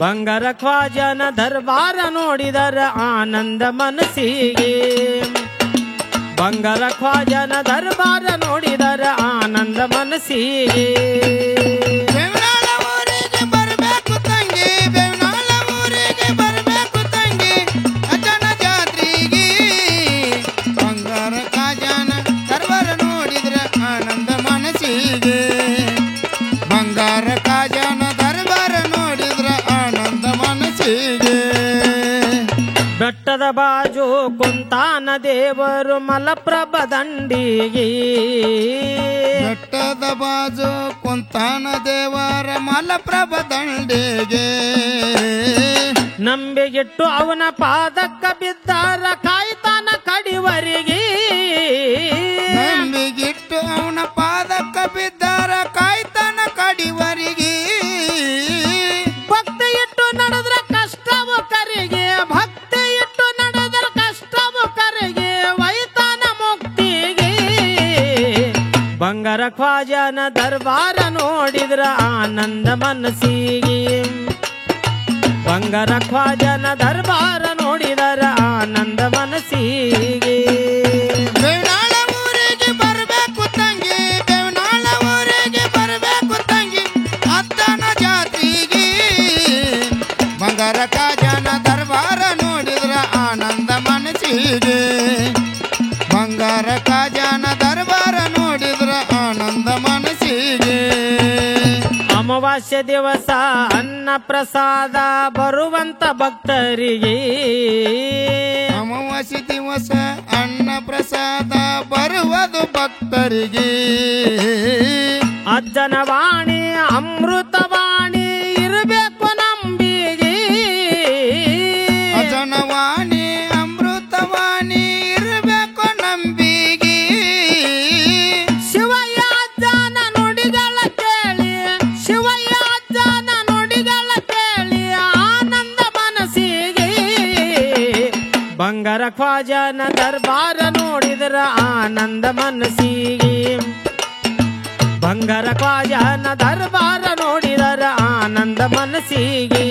ಬಂಗಾರ ಖ್ವಾಜನ ದರ್ಬಾರ ನೋಡಿದರ ಆನಂದ ಮನಸ್ಸಿಗೆ ಬಂಗಾರ ಖ್ವಾಜನ ದರ್ಬಾರ ನೋಡಿದರ ಆನಂದ ಮನಸ್ಸಿಗೆ ಬೇವನಾಳ ಊರಿಗೆ ಬರಬೇಕು ತಂಗಿ ಬೇವನಾಳ ಊರಿಗೆ ಬರಬೇಕು ತಂಗಿ ಅಜ್ಜನ ಜಾತ್ರೆಗೆ ಬಂಗಾರ ಖ್ವಾಜನ ದರ್ಬಾರ ನೋಡಿದ್ರ ಆನಂದ ಮನಸ್ಸಿಗೆ ಬಂಗಾರ ಖ್ವಾಜನ ದರ್ಬಾರ ನೋಡಿದ್ರ ಆನಂದ ಮನಸ್ಸಿಗೆ ಬೆಟ್ಟದ ಬಾಜು ಕುಂತಾನ ದೇವರು ಮಲಪ್ರಭ ದಂಡಿಗೆ ಬೆಟ್ಟದ ಬಾಜು ಕುಂತಾನ ದೇವರ ಮಲಪ್ರಭ ದಂಡಿಗೆ ನಂಬಿಗಿಟ್ಟು ಅವನ ಪಾದಕ್ಕ ಬಿದ್ದಾರ ಕಾಯ್ತಾನ ಕಡಿವರಿಗೆ ನಂಬಿಗಿಟ್ಟು ಅವನ ಪಾದಕ್ಕ ಬಿದ್ದಾರ ಕಾಯ್ತಾನ ಕಡಿವರಿಗೆ ಭಕ್ತಿ ಇಟ್ಟು ನಡೆದ್ರ ಕಷ್ಟವು ಕರಿಗೆ ಭಕ್ತಿ ಇಟ್ಟು ನಡೆದ್ರ ಕಷ್ಟವು ಕರಿಗೆ ವೈತಾನ ಮುಕ್ತಿಗೆ ಬಂಗಾರ ಖ್ವಾಜನ ದರ್ಬಾರ ನೋಡಿದ್ರ ಆನಂದ ಮನಸ್ಸಿಗೆ ಬಂಗಾರ ಖ್ವಾಜನ ದರ್ಬಾರ ನೋಡಿದರ ಆನಂದ ಮನಸ್ಸಿಗೆ ಬೇವನಾಳ ಊರಿಗೆ ಬರಬೇಕು ತಂಗಿ ಬೇವನಾಳ ಊರಿಗೆ ಬರಬೇಕು ತಂಗಿ ಅತ್ತನ ಜಾತ್ರೆಗೆ ಬಂಗಾರ ಖ್ವಾಜನ ದರ್ಬಾರ ನೋಡಿದ್ರ ಆನಂದ ಮನಸ್ಸಿಗೆ ಬಂಗಾರ ಖ್ವಾಜನ ದರ್ಬಾರ ನೋಡಿದ್ರ ಆನಂದ ಮನಸ್ಸಿಗೆ ಅಮಾವಾಸ್ಯ ದಿವಸ ಅನ್ನ ಪ್ರಸಾದ ಬರುವಂತ ಭಕ್ತರಿಗೆ ಅಮಾವಾಸ್ಯೆ ದಿವಸ ಅನ್ನ ಪ್ರಸಾದ ಬರುವುದು ಭಕ್ತರಿಗೆ ಅಜ್ಜನ ವಾಣಿ ಅಮೃತವಾಣಿ ಇರಬೇಕು ನಂಬಿಗೆ ಅಜನ ವಾಣಿ ಅಮೃತವಾಣಿ ಇರಬೇಕು ನಂಬಿಗೆ ಶಿವಯ್ಯ ಅಜ್ಜನ ನುಡಿಗಳ ಕೇಳಿ ಶಿವಯ್ಯ ಅಜ್ಜನ ನುಡಿಗಳ ಕೇಳಿ ಆನಂದ ಮನಸ್ಸಿಗೆ ಬಂಗಾರ ಖ್ವಾಜನ ದರ್ಬಾರ ನೋಡಿದ್ರ ಆನಂದ ಮನಸ್ಸಿಗೆ ಬಂಗಾರ ಖ್ವಾಜನ ದರ್ಬಾರ ನೋಡಿದರ ಆನಂದ ಮನಸ್ಸಿಗೆ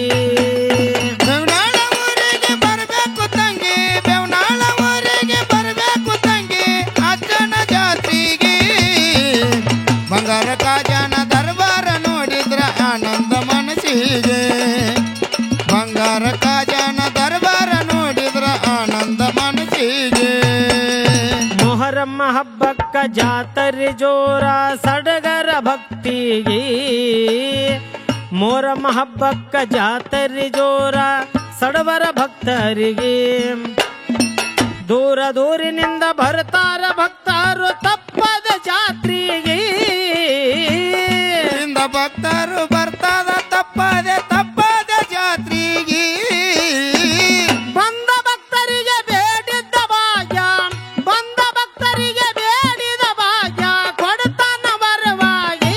ಬೇವನಾಳ ಊರಿಗೆ ಬರಬೇಕು ತಂಗಿ ಬೇವನಾಳ ಊರಿಗೆ ಬರಬೇಕು ತಂಗಿ ಅಜ್ಜನ ಜಾತ್ರೆಗೆ ಬಂಗಾರ ಖ್ವಾಜನ ದರ್ಬಾರ ನೋಡಿದ್ರ ಆನಂದ ಮನಸ್ಸಿಗೆ ಬಂಗಾರ ಖ್ವಾಜನ ದರ್ಬಾರ ನೋಡಿದ್ರ ಆನಂದ ಮನಸ್ಸಿಗೆ ಮೊಹರಮ್ಮ ಹಬ್ಬಕ್ಕ ಜಾತರಿ ಜೋರ ಸಡಗರ ಭಕ್ತಿಗೆ ಮೊಹರಮ್ಮ ಹಬ್ಬಕ್ಕ ಜಾತರಿ ಜೋರ ಸಡವರ ಭಕ್ತರಿಗೆ ದೂರ ದೂರಿನಿಂದ ಬರ್ತಾರ ಭಕ್ತರು ತಪ್ಪದ ಜಾತ್ರೆಗೆ ಇಂದ ಭಕ್ತರು ಬರ್ತಾದ ತಪ್ಪದೆ ಜಾತ್ರೆಗೆ ಬಂದ ಭಕ್ತರಿಗೆ ಬೇಡಿದ್ದ ಭಾಗ್ಯ ಬಂದ ಭಕ್ತರಿಗೆ ಬೇಡಿದ ಭಾಗ್ಯ ಕೊಡ್ತಾನ ಬರವಾಗಿ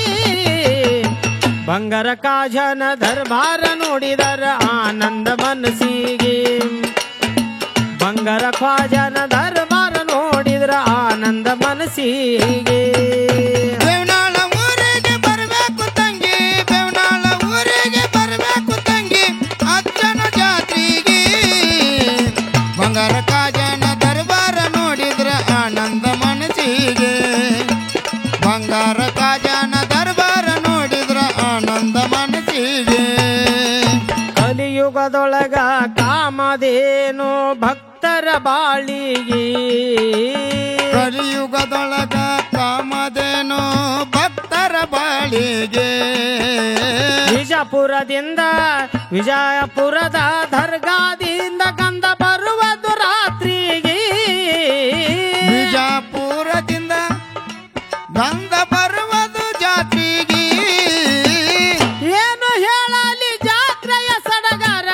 ಬಂಗಾರ ಖ್ವಾಜನ ದರ್ಬಾರ ನೋಡಿದರ ಆನಂದ ಮನಸ್ಸಿಗೆ ಬಂಗಾರ ಖ್ವಾಜನ ದರ್ಬಾರ ನೋಡಿದ್ರ ಆನಂದ ಮನಸ್ಸಿಗೆ ಬೇವನಾಳ ಊರಿಗೆ ಬರಬೇಕು ತಂಗಿ ಬೇವನಾಳ ಊರಿಗೆ ಬರಬೇಕು ತಂಗಿ ಅಜ್ಜನ ಜಾತ್ರೆಗೆ ಬಂಗಾರ ಖ್ವಾಜನ ದರ್ಬಾರ ನೋಡಿದ್ರ ಆನಂದ ಮನಸ್ಸಿಗೆ ಬಂಗಾರ ಖ್ವಾಜನ ದರ್ಬಾರ ನೋಡಿದ್ರ ಆನಂದ ಮನಸ್ಸಿಗೆ ಕಲಿಯುಗದೊಳಗ ಕಾಮಧೇನು ಭಕ್ತರ ಬಾಳಿಗೆ ಕಲಿಯುಗದೊಳಗ ಕಾಮಧೇನು ಭಕ್ತರ ಬಾಳಿಗೆ ವಿಜಯಪುರದ ದರ್ಗಾದಿಂದ ಗಂಧ ಬರುವುದು ರಾತ್ರಿಗೆ ಬಿಜಾಪುರದಿಂದ ಗಂಧ ಬರುವುದು ಜಾತ್ರೆಗೆ ಏನು ಹೇಳಲಿ ಜಾತ್ರೆಯ ಸಡಗರ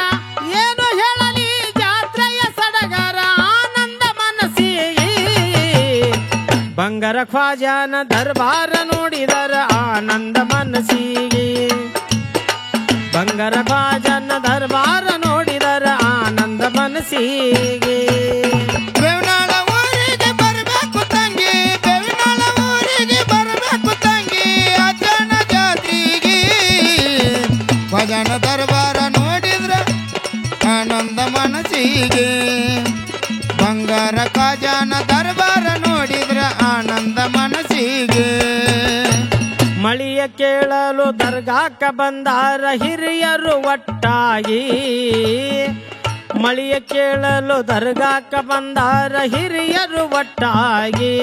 ಏನು ಹೇಳಲಿ ಜಾತ್ರೆಯ ಸಡಗರ ಆನಂದ ಮನಸ್ಸಿಗೆ ಬಂಗಾರ ಖ್ವಾಜನ ದರ್ಬಾರ ನೋಡಿದರ ಆನಂದ ಮನಸ್ಸಿಗೆ ಬಂಗಾರ ಖ್ವಾಜನ ದರ್ಬಾರ ನೋಡಿದರ ಆನಂದ ಮನಸ್ಸಿಗೆ ಬೇವನಾಳ ಊರಿಗೆ ಬರಬೇಕು ತಂಗಿ ಬೇವನಾಳ ಊರಿಗೆ ಬರಬೇಕು ತಂಗಿ ಅಜ್ಜನ ಜಾತ್ರೆಗೆ ಭಜನ ದರ್ಬಾರ ನೋಡಿ ಮನಸ್ಸಿಗೆ ಬಂಗಾರ ಕಾಜಾನ ದರ್ಬಾರ ನೋಡಿದ್ರ ಆನಂದ ಮನಸ್ಸಿಗೆ ಮಳಿಯ ಕೇಳಲು ದರ್ಗಾಕ ಬಂದಾರ ಹಿರಿಯರು ಒಟ್ಟಾಗಿ ಮಳಿಯ ಕೇಳಲು ದರ್ಗಾಕ ಬಂದಾರ ಹಿರಿಯರು ಒಟ್ಟಾಗಿ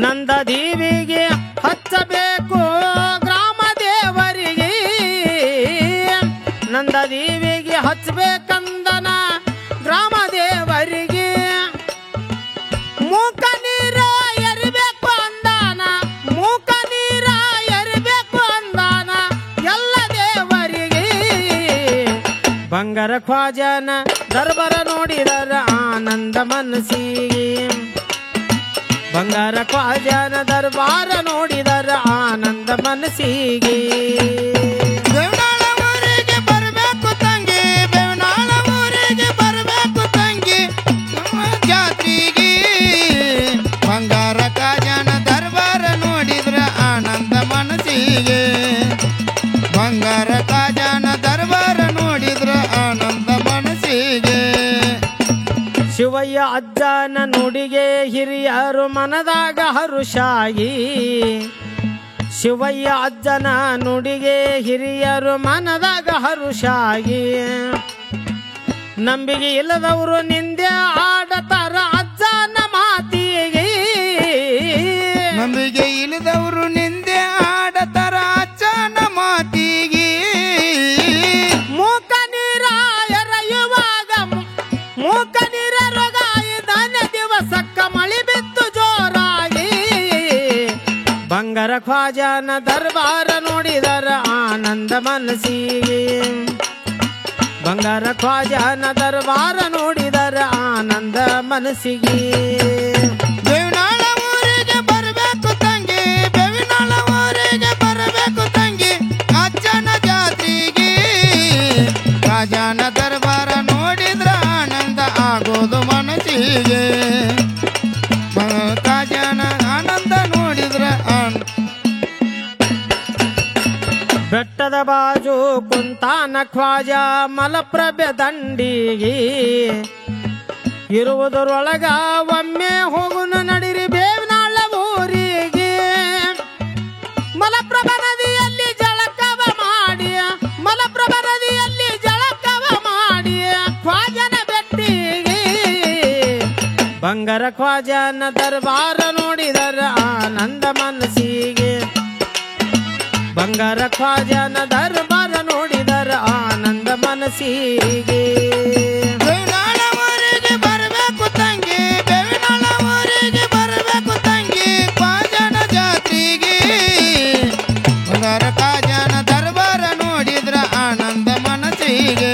ನಂದ ದೇವಿಗೆ ಹಚ್ಚಬೇಕು ಗ್ರಾಮ ದೇವರಿಗೆ ನಂದ ದೇವಿಗೆ ಹಚ್ಚಬೇಕಂದನ ಗ್ರಾಮ ದೇವರಿಗೆ ಮೂಕ ನೀರ ಎರಿಬೇಕು ಅಂದಾನ ಮೂಕ ನೀರ ಎರಿಬೇಕು ಅಂದಾನ ಎಲ್ಲ ದೇವರಿಗೆ ಬಂಗಾರ ಖ್ವಾಜನ ದರ್ಬಾರ ನೋಡಿದರ ಆನಂದ ಮನಸ್ಸಿಗೆ ಬಂಗಾರ ಖ್ವಾಜನ ದರ್ಬಾರ ನೋಡಿದರ ಆನಂದ ಮನಸ್ಸಿಗೆ ಬೇವನಾಳ ಊರಿಗೆ ಬರಬೇಕು ತಂಗಿ ಬೇವನಾಳ ಊರಿಗೆ ಬರಬೇಕು ತಂಗಿ ಜಾತ್ರೆಗೆ ಬಂಗಾರ ಕಾಜನ ದರ್ಬಾರ ನೋಡಿದ್ರ ಆನಂದ ಮನಸ್ಸಿಗೆ ಬಂಗಾರ ಕಾಜನ ದರ್ಬಾರ ನೋಡಿದ್ರ ಆನಂದ ಮನಸ್ಸಿಗೆ ಶಿವಯ್ಯ ಅಜ್ಜನ ನುಡಿಗೆ ಹಿರಿಯರು ಮನದಾಗ ಹರುಷಾಗಿ ಶಿವಯ್ಯ ಅಜ್ಜನ ನುಡಿಗೆ ಹಿರಿಯರು ಮನದಾಗ ಹರುಷಾಗಿ ನಂಬಿಕೆ ಇಲ್ಲದವರು ನಿಂದೆ ಆಡತಾರ ಅಜ್ಜನ ಮಾತಿಗೆ ನಂಬಿಕೆ ಇಲ್ಲದವರು ನಿಂದೆ ಆಡತಾರ ಅಜ್ಜನ ಮಾತಿಗೆ ಮೂಕ ನೀರ ಎರೆಯುವಾಗ ಮೂಕ ನೀರ ರೋಗ ಧಾನ್ಯ ದಿವಸಕ್ಕ ಮಳಿ ಬಿತ್ತು ಜೋರಾಗಿ ಬಂಗಾರ ಖ್ವಾಜನ ದರ್ಬಾರ ನೋಡಿದರ ಆನಂದ ಮನಸ್ಸಿಗೆ ಬಂಗಾರ ಖ್ವಾಜನ ದರ್ಬಾರ ನೋಡಿದರ ಆನಂದ ಮನಸ್ಸಿಗೆ ಬೇವನಾಳ ಊರಿಗೆ ಬರಬೇಕು ತಂಗಿ ಬೇವನಾಳ ಊರಿಗೆ ಬರಬೇಕು ತಂಗಿ ಅಜ್ಜನ ಜಾತ್ರೆಗೆ ರಾಜನ ದರ್ಬಾರ ನೋಡಿದ್ರ ಆನಂದ ಆಗೋದು ಮನಸ್ಸಿಗೆ ಕಾಜನ ಆನಂದ ನೋಡಿದ್ರ ಬೆಟ್ಟದ ಬಾಜು ಕುಂತಾನ ಖ್ವಾಜ ಮಲಪ್ರಭೆ ದಂಡಿಗೆ ಇರುವುದರೊಳಗ ಒಮ್ಮೆ ಹೋಗುನು ನಡಿರಿ ಬೇವನಾಳ ಊರಿಗೆ ಮಲಪ್ರಭ ನದಿಯಲ್ಲಿ ಜಳಕವ ಮಾಡಿ ಮಲಪ್ರಭ ನದಿಯಲ್ಲಿ ಜಳಕವ ಮಾಡಿ ಖ್ವಾಜನ ಬೆಟ್ಟಿಗೆ ಬಂಗಾರ ಖ್ವಾಜನ ದರ್ಬಾರ ನೋಡಿದರ ಆನಂದ ಮನಸ್ಸಿಗೆ ಬಂಗಾರ ಖ್ವಾಜನ ದರ್ಬಾರ ನೋಡಿದರ ಆನಂದ ಮನಸ್ಸಿಗೆ ಬೇವನಾಳ ಊರಿಗೆ ಬರಬೇಕು ತಂಗಿ ಬೇವನಾಳ ಊರಿಗೆ ಬರಬೇಕು ತಂಗಿ ಕಾಜನ ಜಾತ್ರೆಗೆ ಬಂಗಾರ ಕಾಜನ ದರ್ಬಾರ ನೋಡಿದ್ರ ಆನಂದ ಮನಸ್ಸಿಗೆ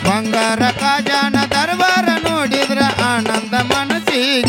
ಬಂಗಾರ ಕಾಜನ ದರ್ಬಾರ ನೋಡಿದ್ರ ಆನಂದ ಮನಸ್ಸಿಗೆ